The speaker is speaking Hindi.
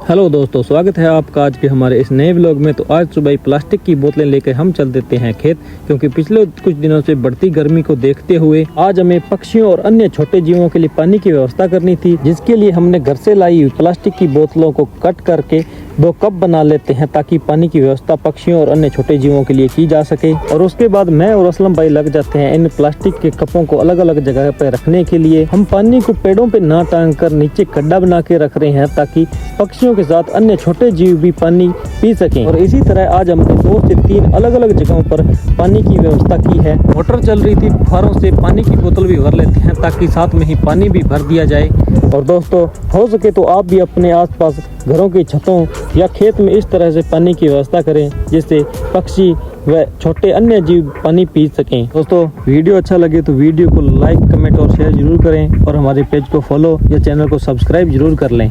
हेलो दोस्तों, स्वागत है आपका आज के हमारे इस नए व्लॉग में। तो आज सुबह प्लास्टिक की बोतलें लेकर हम चल देते हैं खेत, क्योंकि पिछले कुछ दिनों से बढ़ती गर्मी को देखते हुए आज हमें पक्षियों और अन्य छोटे जीवों के लिए पानी की व्यवस्था करनी थी, जिसके लिए हमने घर से लाई हुई प्लास्टिक की बोतलों को कट करके 2 कप बना लेते हैं, ताकि पानी की व्यवस्था पक्षियों और अन्य छोटे जीवों के लिए की जा सके। और उसके बाद मैं और असलम भाई लग जाते हैं इन प्लास्टिक के कपों को अलग अलग जगह पर रखने के लिए। हम पानी को पेड़ों पे ना टांग कर नीचे खड्डा बना के रख रहे हैं, ताकि पक्षियों के साथ अन्य छोटे जीव भी पानी पी सकें। और इसी तरह आज हमने 2 से 3 अलग अलग जगहों पर पानी की व्यवस्था की है। मोटर चल रही थी, फुहारों से पानी की बोतल भी भर लेते हैं, ताकि साथ में ही पानी भी भर दिया जाए। और दोस्तों, हो सके तो आप भी अपने आसपास घरों की छतों या खेत में इस तरह से पानी की व्यवस्था करें, जिससे पक्षी व छोटे अन्य जीव पानी पी सकें। दोस्तों, वीडियो अच्छा लगे तो वीडियो को लाइक, कमेंट और शेयर जरूर करें, और हमारे पेज को फॉलो या चैनल को सब्सक्राइब जरूर कर लें।